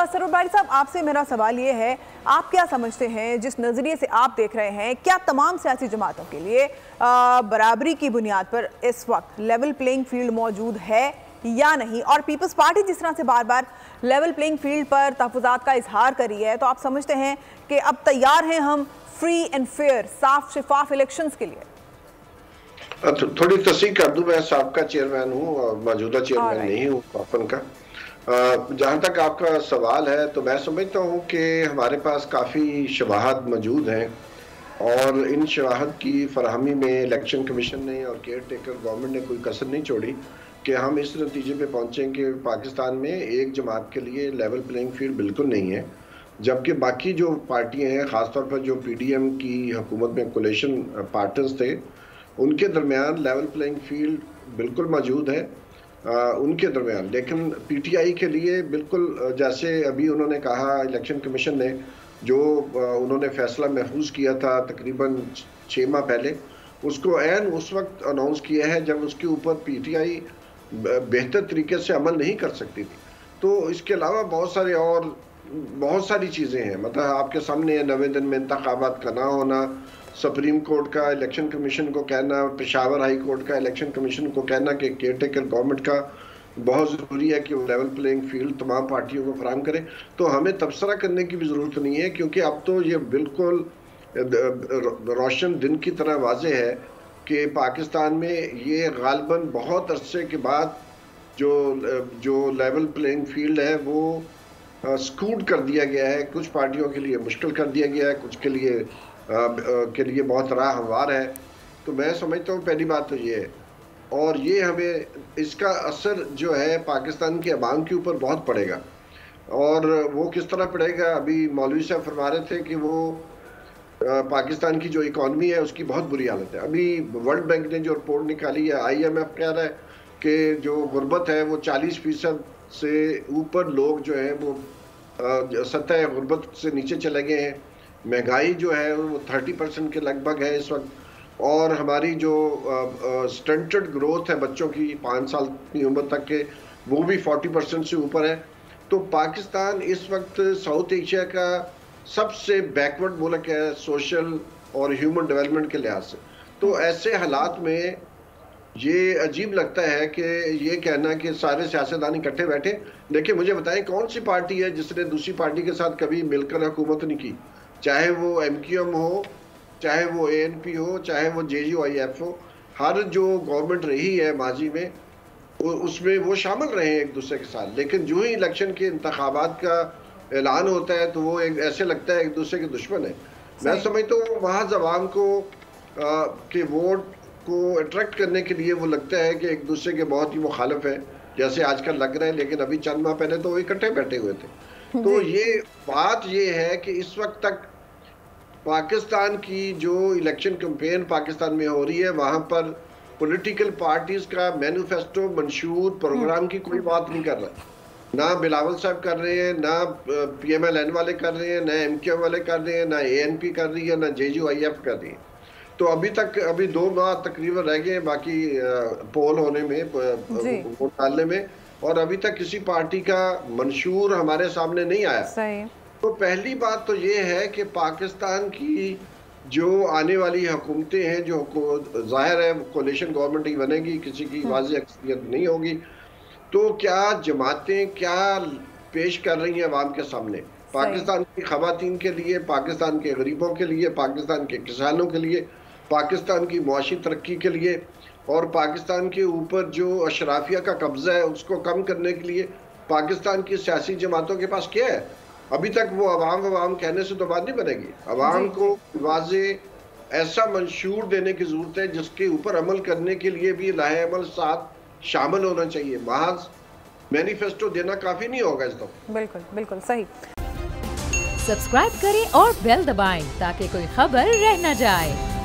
सरोवर बारी साहब, आपसे मेरा सवाल ये है, आप क्या समझते हैं, जिस नज़रिए से आप देख रहे हैं, क्या तमाम सियासी जमातों के लिए बराबरी की बुनियाद पर इस वक्त लेवल प्लेइंग फील्ड मौजूद है या नहीं? और पीपल्स पार्टी जिस तरह से बार बार लेवल प्लेइंग फील्ड पर तहफ़्फ़ुज़ात का इजहार कर रही है, तो आप समझते हैं कि अब तैयार हैं हम फ्री एंड फेयर, साफ शफाफ इलेक्शंस के लिए? थोड़ी तस्दीक कर दूं, मैं साबका चेयरमैन हूं और मौजूदा चेयरमैन नहीं हूं पापन का। जहां तक आपका सवाल है, तो मैं समझता हूं कि हमारे पास काफ़ी शवाहद मौजूद हैं और इन शवाहद की फराहमी में इलेक्शन कमीशन ने और केयर टेकर गवर्नमेंट ने कोई कसर नहीं छोड़ी कि हम इस नतीजे पे पहुंचे कि पाकिस्तान में एक जमात के लिए लेवल प्लेइंग फील्ड बिल्कुल नहीं है, जबकि बाकी जो पार्टियां हैं, ख़ासतौर पर जो PDM की हुकूमत में कोलिशन पार्टनर्स थे, उनके दरमियान लेवल प्लेइंग फील्ड बिल्कुल मौजूद है उनके दरमियान। लेकिन PTI के लिए बिल्कुल, जैसे अभी उन्होंने कहा इलेक्शन कमीशन ने जो उन्होंने फैसला महफूज किया था तकरीबन 6 माह पहले, उसको ऐन उस वक्त अनाउंस किया है जब उसके ऊपर PTI बेहतर तरीके से अमल नहीं कर सकती थी। तो इसके अलावा बहुत सारी चीज़ें हैं, मतलब आपके सामने 90 दिन में इंतखाबात का ना होना, सुप्रीम कोर्ट का इलेक्शन कमीशन को कहना, पेशावर हाई कोर्ट का इलेक्शन कमीशन को कहना कि केयर टेकर गवर्नमेंट का बहुत ज़रूरी है कि वो लेवल प्लेइंग फील्ड तमाम पार्टियों को फराहम करे। तो हमें तबसरा करने की भी ज़रूरत नहीं है, क्योंकि अब तो ये बिल्कुल रोशन दिन की तरह वाज़ेह है कि पाकिस्तान में ये गालिबन बहुत अरसे के बाद जो लेवल प्लेइंग फील्ड है वो स्कूट कर दिया गया है। कुछ पार्टियों के लिए मुश्किल कर दिया गया है, कुछ के लिए बहुत राह हमवार है। तो मैं समझता हूँ पहली बात तो ये है, और ये हमें इसका असर जो है पाकिस्तान के अवाम के ऊपर बहुत पड़ेगा। और वो किस तरह पड़ेगा, अभी मौलवी साहब फरमा रहे थे कि वो पाकिस्तान की जो इकॉनमी है उसकी बहुत बुरी हालत है। अभी वर्ल्ड बैंक ने जो रिपोर्ट निकाली है, IMF कह रहा है कि जो गुर्बत है वो 40% से ऊपर लोग जो हैं वो सतह गुर्बत से नीचे चले गए हैं। महंगाई जो है वो 30% के लगभग है इस वक्त, और हमारी जो स्टंटेड ग्रोथ है बच्चों की 5 साल की उम्र तक के, वो भी 40% से ऊपर है। तो पाकिस्तान इस वक्त साउथ एशिया का सबसे बैकवर्ड मुल्क है सोशल और ह्यूमन डेवलपमेंट के लिहाज से। तो ऐसे हालात में ये अजीब लगता है कि ये कहना कि सारे सियासतदान इकट्ठे बैठे। देखिए, मुझे बताएं कौन सी पार्टी है जिसने दूसरी पार्टी के साथ कभी मिलकर हुकूमत नहीं की, चाहे वो MQM हो, चाहे वो ANP हो, चाहे वो JUIF हो। हर जो गवर्नमेंट रही है माजी में उसमें वो शामिल रहे हैं एक दूसरे के साथ, लेकिन जो ही इलेक्शन के इंतखाबात का ऐलान होता है तो वो ऐसे लगता है एक दूसरे के दुश्मन है। मैं समझता हूँ वहाँ अवाम को के वोट को अट्रैक्ट करने के लिए वो लगता है कि एक दूसरे के बहुत ही मुखालिफ है, जैसे आजकल लग रहा है, लेकिन अभी चंद माह पहले तो वो इकट्ठे बैठे हुए थे। तो ये बात ये है कि इस वक्त तक पाकिस्तान की जो इलेक्शन कैंपेन पाकिस्तान में हो रही है, वहाँ पर पॉलिटिकल पार्टीज का मैनिफेस्टो, मंशूर, प्रोग्राम की कोई बात नहीं कर रहा। ना बिलावल साहब कर रहे हैं, ना PMLN वाले कर रहे हैं, ना MQM वाले कर रहे हैं, ना ANP कर रही है, ना JUIF कर रही है। तो अभी 2 माह तकरीबन रह गए बाकी पोल होने में, वोट डालने में, और अभी तक किसी पार्टी का मंशूर हमारे सामने नहीं आया। सही। तो पहली बात तो ये है कि पाकिस्तान की जो आने वाली हुकूमतें हैं, जो जाहिर है कोलिशन गवर्नमेंट ही बनेगी, किसी की वाज़ेह अक्सरियत नहीं होगी, तो क्या जमातें क्या पेश कर रही हैं अवाम के सामने, पाकिस्तान की खवातीन के लिए, पाकिस्तान के गरीबों के लिए, पाकिस्तान के किसानों के लिए, पाकिस्तान की मुआशी तरक्की के लिए, और पाकिस्तान के ऊपर जो अशराफिया का कब्जा है उसको कम करने के लिए पाकिस्तान की सियासी जमातों के पास क्या है? अभी तक वो अवाम कहने से तो बात नहीं बनेगी। अवाम को वाज़ेह ऐसा मंशूर देने की जरूरत है जिसके ऊपर अमल करने के लिए भी लाहे अमल साथ शामिल होना चाहिए। महज मैनिफेस्टो देना काफी नहीं होगा इस दफा। बिल्कुल बिल्कुल सही। सब्सक्राइब करें और बेल दबाएं ताकि कोई खबर रह न जाए।